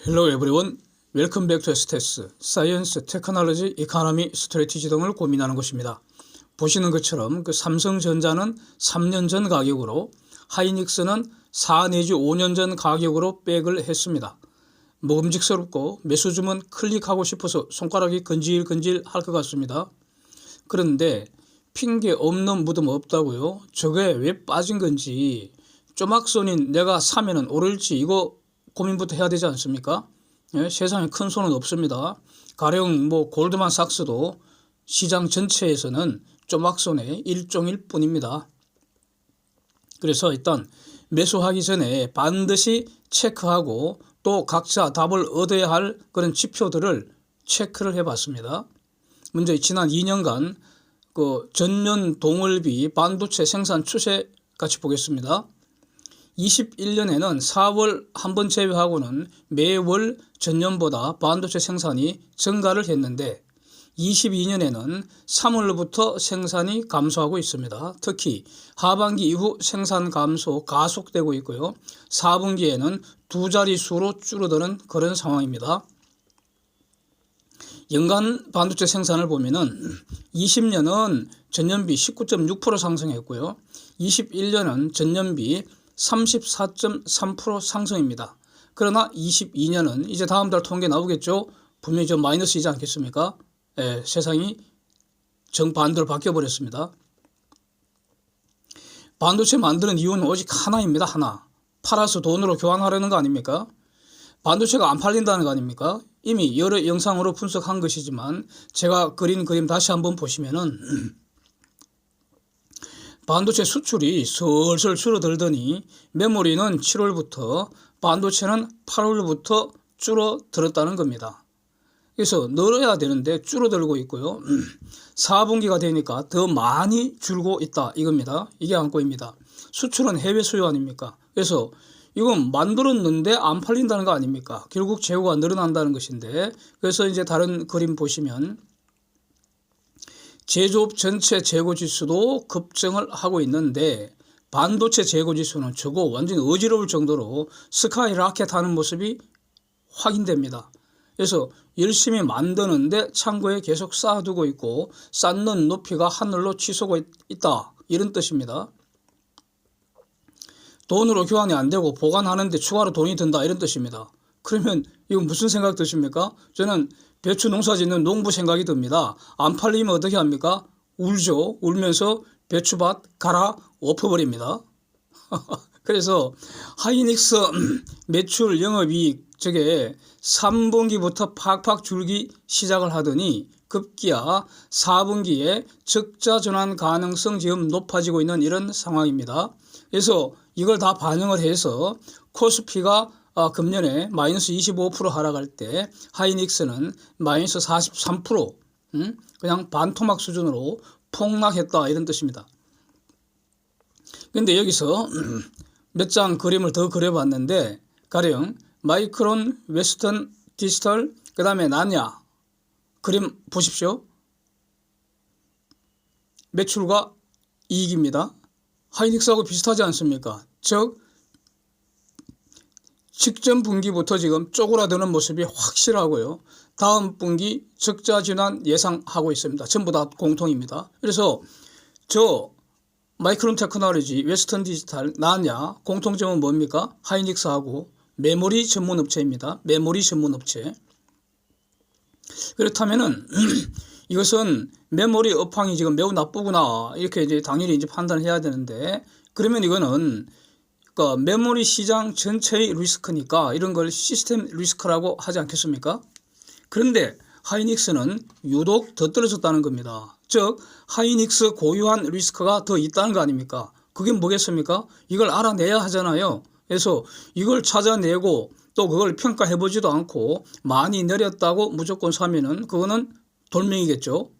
Hello everyone. Welcome back to STS, Science, Technology, Economy, Strategy 등을 고민하는 것입니다. 보시는 것처럼 삼성전자는 3년 전 가격으로, 하이닉스는 4 내지 5년 전 가격으로 백을 했습니다. 먹음직스럽고 매수 주문 클릭하고 싶어서 손가락이 건질건질 할 것 같습니다. 그런데 핑계 없는 무덤 없다고요? 저게 왜 빠진 건지, 쪼막손인 내가 사면은 오를지 이거 고민부터 해야 되지 않습니까? 예, 세상에 큰 손은 없습니다. 가령 골드만삭스도 시장 전체에서는 쪼막손의 일종일 뿐입니다. 그래서 일단 매수하기 전에 반드시 체크하고 또 각자 답을 얻어야 할 그런 지표들을 체크를 해봤습니다. 먼저 지난 2년간 전년 동월비 반도체 생산 추세 같이 보겠습니다. 21년에는 4월 한 번 제외하고는 매월 전년보다 반도체 생산이 증가를 했는데 22년에는 3월부터 생산이 감소하고 있습니다. 특히 하반기 이후 생산 감소 가속되고 있고요. 4분기에는 두 자릿수로 줄어드는 그런 상황입니다. 연간 반도체 생산을 보면은 20년은 전년비 19.6% 상승했고요. 21년은 전년비 34.3% 상승입니다. 그러나 22년은 이제 다음 달 통계 나오겠죠. 분명히 저 마이너스이지 않겠습니까? 예, 세상이 정반대로 바뀌어버렸습니다. 반도체 만드는 이유는 오직 하나입니다. 하나. 팔아서 돈으로 교환하려는 거 아닙니까? 반도체가 안 팔린다는 거 아닙니까? 이미 여러 영상으로 분석한 것이지만 제가 그린 그림 다시 한번 보시면은 반도체 수출이 슬슬 줄어들더니 메모리는 7월부터 반도체는 8월부터 줄어들었다는 겁니다. 그래서 늘어야 되는데 줄어들고 있고요. 4분기가 되니까 더 많이 줄고 있다 이겁니다. 이게 안꼬입니다. 수출은 해외 수요 아닙니까? 그래서 이건 만들었는데 안 팔린다는 거 아닙니까? 결국 재고가 늘어난다는 것인데, 그래서 이제 다른 그림 보시면 제조업 전체 재고지수도 급증을 하고 있는데 반도체 재고지수는 저거 완전히 어지러울 정도로 스카이라켓 하는 모습이 확인됩니다. 그래서 열심히 만드는데 창고에 계속 쌓아두고 있고 쌓는 높이가 하늘로 치솟고 있다 이런 뜻입니다. 돈으로 교환이 안 되고 보관하는데 추가로 돈이 든다 이런 뜻입니다. 그러면 이거 무슨 생각 드십니까? 저는 배추 농사 짓는 농부 생각이 듭니다. 안 팔리면 어떻게 합니까? 울죠. 울면서 배추밭 갈아 엎어버립니다. 그래서 하이닉스 매출 영업이익 저게 3분기부터 팍팍 줄기 시작을 하더니 급기야 4분기에 적자 전환 가능성 지금 높아지고 있는 이런 상황입니다. 그래서 이걸 다 반영을 해서 코스피가 금년에 마이너스 25% 하락할 때 하이닉스는 마이너스 43% 그냥 반토막 수준으로 폭락했다 이런 뜻입니다. 그런데 여기서 몇 장 그림을 더 그려봤는데 가령 마이크론, 웨스턴 디지털, 그 다음에 나냐 그림 보십시오. 매출과 이익입니다. 하이닉스하고 비슷하지 않습니까? 즉 직전 분기부터 지금 쪼그라드는 모습이 확실하고요. 다음 분기 적자 진환 예상하고 있습니다. 전부 다 공통입니다. 그래서 저 마이크론 테크놀로지, 웨스턴 디지털, 나냐 공통점은 뭡니까? 하이닉스하고 메모리 전문 업체입니다. 메모리 전문 업체. 그렇다면은 이것은 메모리 업황이 지금 매우 나쁘구나 이렇게 이제 당연히 이제 판단을 해야 되는데, 그러면 이거는 메모리 시장 전체의 리스크니까 이런 걸 시스템 리스크라고 하지 않겠습니까? 그런데 하이닉스는 유독 더 떨어졌다는 겁니다. 즉 하이닉스 고유한 리스크가 더 있다는 거 아닙니까? 그게 뭐겠습니까? 이걸 알아내야 하잖아요. 그래서 이걸 찾아내고 또 그걸 평가해보지도 않고 많이 내렸다고 무조건 사면은 그거는 돌멩이겠죠.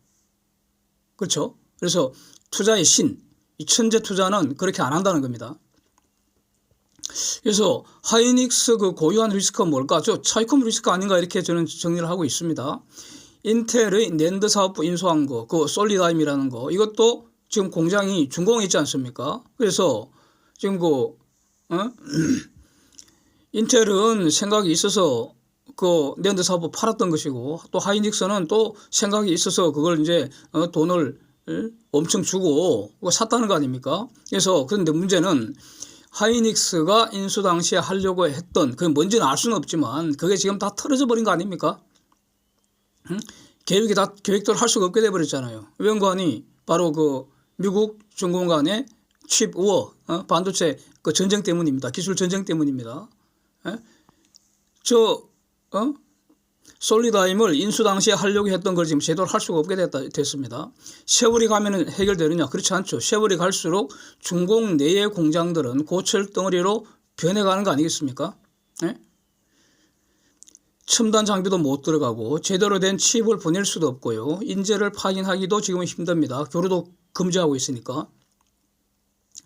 그렇죠? 그래서 투자의 신, 이 천재 투자는 그렇게 안 한다는 겁니다. 그래서 하이닉스 그 고유한 리스크가 뭘까? 저 차이컴 리스크 아닌가 이렇게 저는 정리를 하고 있습니다. 인텔의 낸드 사업부 인수한 거, 그 솔리다임이라는 거, 이것도 지금 공장이 준공에 있지 않습니까? 그래서 지금 인텔은 생각이 있어서 그 낸드 사업 팔았던 것이고, 또 하이닉스는 또 생각이 있어서 그걸 이제 돈을 엄청 주고 샀다는 거 아닙니까? 그래서 그런데 문제는 하이닉스가 인수 당시에 하려고 했던 그게 뭔지는 알 수는 없지만 그게 지금 다 틀어져 버린 거 아닙니까? 계획대로 할 수가 없게 돼 버렸잖아요. 웬관이 바로 그 미국 중공 간의 칩 우어, 반도체 그 전쟁 때문입니다. 기술 전쟁 때문입니다. 솔리다임을 인수 당시에 하려고 했던 걸 지금 제대로 할 수가 없게 됐습니다. 세월이 가면은 해결되느냐? 그렇지 않죠. 세월이 갈수록 중공 내의 공장들은 고철 덩어리로 변해가는 거 아니겠습니까? 첨단 장비도 못 들어가고 제대로 된 칩을 보낼 수도 없고요. 인재를 파견하기도 지금은 힘듭니다. 교류도 금지하고 있으니까.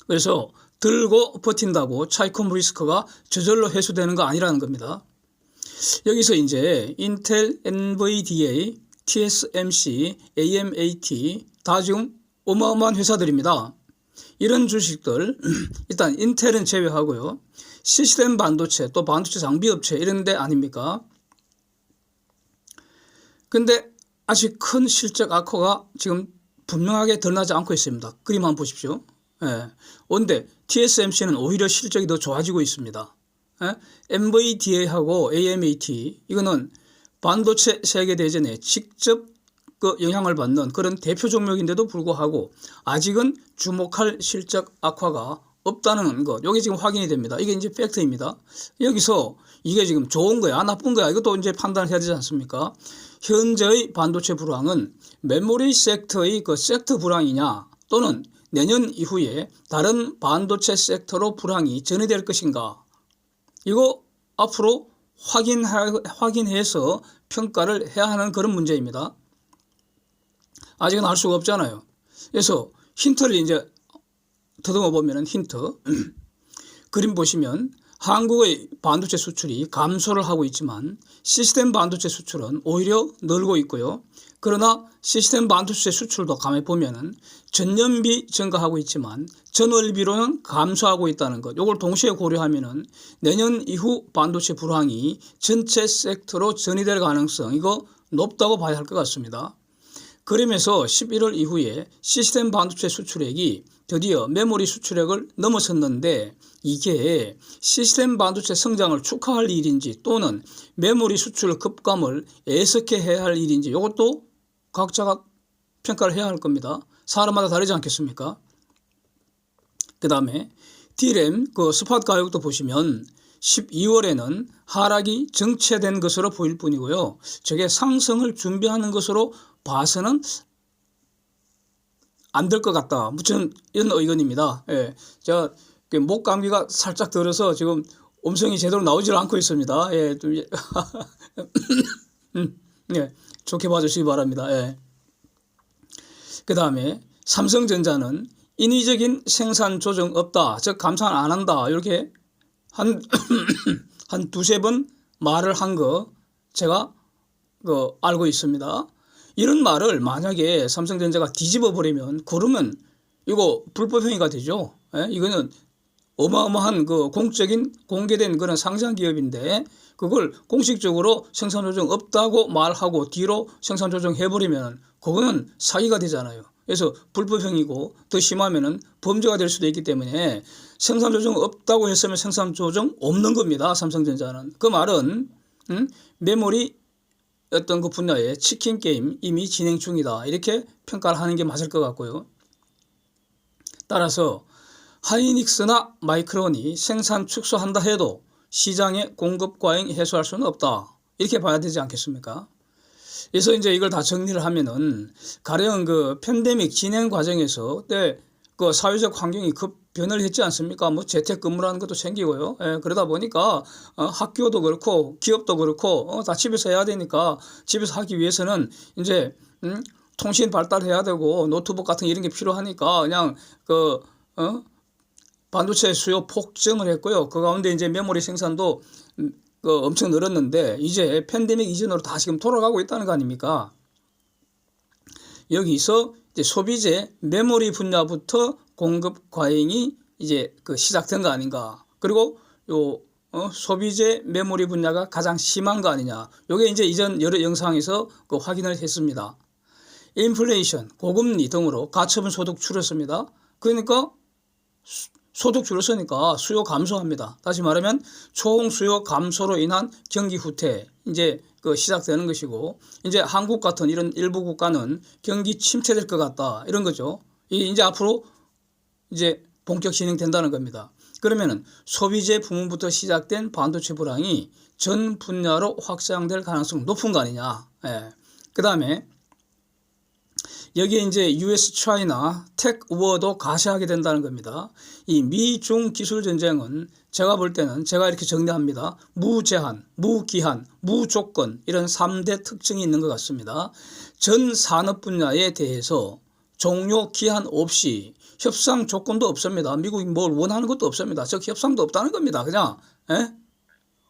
그래서 들고 버틴다고 차이콤 리스크가 저절로 해소되는 거 아니라는 겁니다. 여기서 이제 인텔, NVDA, TSMC, AMAT 다 지금 어마어마한 회사들입니다. 이런 주식들 일단 인텔은 제외하고요. 시스템 반도체 또 반도체 장비 업체 이런 데 아닙니까? 근데 아직 큰 실적 악화가 지금 분명하게 드러나지 않고 있습니다. 그림 한번 보십시오. 그런데 TSMC는 오히려 실적이 더 좋아지고 있습니다. NVDA하고 AMAT 이거는 반도체 세계대전에 직접 그 영향을 받는 그런 대표 종목인데도 불구하고 아직은 주목할 실적 악화가 없다는 것. 이게 지금 확인이 됩니다. 이게 이제 팩트입니다. 여기서 이게 지금 좋은 거야, 나쁜 거야, 이것도 이제 판단을 해야 되지 않습니까? 현재의 반도체 불황은 메모리 섹터의 그 섹터 불황이냐 또는 내년 이후에 다른 반도체 섹터로 불황이 전이될 것인가? 이거 앞으로 확인해서 평가를 해야 하는 그런 문제입니다. 아직은 알 수가 없잖아요. 그래서 힌트를 이제 더듬어 보면은 힌트. 그림 보시면 한국의 반도체 수출이 감소를 하고 있지만 시스템 반도체 수출은 오히려 늘고 있고요. 그러나 시스템 반도체 수출도 가만히 보면은 전년비 증가하고 있지만 전월비로는 감소하고 있다는 것. 이걸 동시에 고려하면은 내년 이후 반도체 불황이 전체 섹터로 전이될 가능성 이거 높다고 봐야 할 것 같습니다. 그러면서 11월 이후에 시스템 반도체 수출액이 드디어 메모리 수출액을 넘어섰는데 이게 시스템 반도체 성장을 축하할 일인지 또는 메모리 수출 급감을 애석해해야 할 일인지 이것도 각자가 평가를 해야 할 겁니다. 사람마다 다르지 않겠습니까? 그 다음에 D램 그 스팟 가격도 보시면 12월에는 하락이 정체된 것으로 보일 뿐이고요. 저게 상승을 준비하는 것으로 봐서는 안 될 것 같다. 무슨 이런 의견입니다. 제가 목 감기가 살짝 들어서 지금 음성이 제대로 나오질 않고 있습니다. 좀 좋게 봐주시기 바랍니다. 그 다음에 삼성전자는 인위적인 생산 조정 없다, 즉 감산 안 한다, 이렇게 한 두세 번 말을 한 거 제가 알고 있습니다. 이런 말을 만약에 삼성전자가 뒤집어 버리면 그러면 이거 불법 행위가 되죠. 이거는 어마어마한 그 공개된 그런 상장 기업인데 그걸 공식적으로 생산 조정 없다고 말하고 뒤로 생산 조정 해버리면 그거는 사기가 되잖아요. 그래서 불법 행위고 더 심하면은 범죄가 될 수도 있기 때문에 생산 조정 없다고 했으면 생산 조정 없는 겁니다. 삼성전자는. 그 말은 메모리 어떤 그 분야의 치킨 게임 이미 진행 중이다, 이렇게 평가를 하는 게 맞을 것 같고요. 따라서 하이닉스나 마이크론이 생산 축소한다 해도 시장의 공급 과잉 해소할 수는 없다, 이렇게 봐야 되지 않겠습니까? 그래서 이제 이걸 다 정리를 하면은 가령 그 팬데믹 진행 과정에서 그 사회적 환경이 급 변화를 했지 않습니까? 뭐 재택근무라는 것도 생기고요. 그러다 보니까 학교도 그렇고 기업도 그렇고 다 집에서 해야 되니까 집에서 하기 위해서는 이제 통신 발달해야 되고 노트북 같은 이런 게 필요하니까 그냥 반도체 수요 폭증을 했고요. 그 가운데 이제 메모리 생산도 엄청 늘었는데 이제 팬데믹 이전으로 다 지금 돌아가고 있다는 거 아닙니까? 여기서 이제 소비재 메모리 분야부터 공급 과잉이 이제 시작된 거 아닌가. 그리고 소비재 메모리 분야가 가장 심한 거 아니냐. 요게 이제 이전 여러 영상에서 그 확인을 했습니다. 인플레이션, 고금리 등으로 가처분 소득 줄었습니다. 그러니까 소득 줄었으니까 수요 감소합니다. 다시 말하면 총 수요 감소로 인한 경기 후퇴 이제 그 시작되는 것이고, 이제 한국 같은 이런 일부 국가는 경기 침체될 것 같다 이런 거죠. 이제 앞으로 이제 본격 진행된다는 겁니다. 그러면은 소비재 부문부터 시작된 반도체 불황이 전 분야로 확장될 가능성이 높은 거 아니냐. 예. 그 다음에 여기에 이제 US 차이나 텍 우어도 가시하게 된다는 겁니다. 이 미중 기술 전쟁은 제가 볼 때는 제가 이렇게 정리합니다. 무제한, 무기한, 무조건 이런 3대 특징이 있는 것 같습니다. 전 산업 분야에 대해서 종료 기한 없이 협상 조건도 없습니다. 미국이 뭘 원하는 것도 없습니다. 즉 협상도 없다는 겁니다. 그냥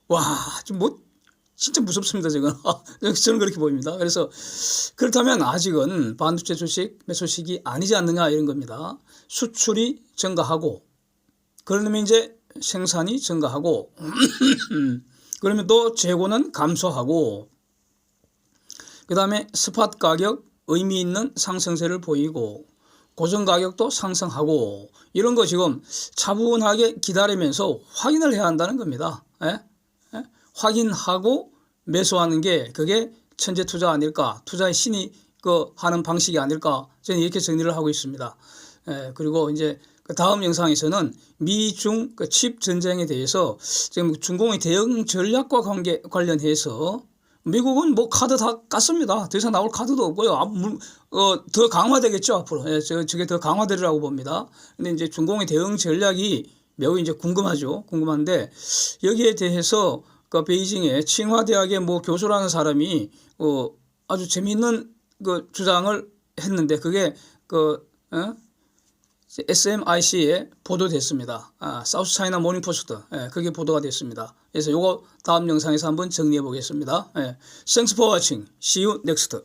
와, 뭐 진짜 무섭습니다. 지금 저는 그렇게 보입니다. 그래서 그렇다면 아직은 반도체 주식 매수 시기 아니지 않느냐 이런 겁니다. 수출이 증가하고 그러면 이제 생산이 증가하고 그러면 또 재고는 감소하고 그 다음에 스팟 가격 의미 있는 상승세를 보이고 고정 가격도 상승하고 이런 거 지금 차분하게 기다리면서 확인을 해야 한다는 겁니다. 확인하고 매수하는 게 그게 천재 투자 아닐까, 투자의 신이 하는 방식이 아닐까, 저는 이렇게 정리를 하고 있습니다. 그리고 이제 다음 영상에서는 미중 칩 전쟁에 대해서 지금 중공의 대응 전략과 관련해서 미국은 뭐 카드 다 깠습니다. 더 이상 나올 카드도 없고요. 더 강화되겠죠 앞으로. 저게 더 강화되리라고 봅니다. 근데 이제 중공의 대응 전략이 매우 이제 궁금한데 여기에 대해서 그 베이징의 칭화대학의 뭐 교수라는 사람이 아주 재미있는 그 주장을 했는데 그게 SMIC에 보도됐습니다. 사우스 차이나 모닝 포스트 그게 보도가 됐습니다. 그래서 요거 다음 영상에서 한번 정리해 보겠습니다. Thanks for watching. See you next.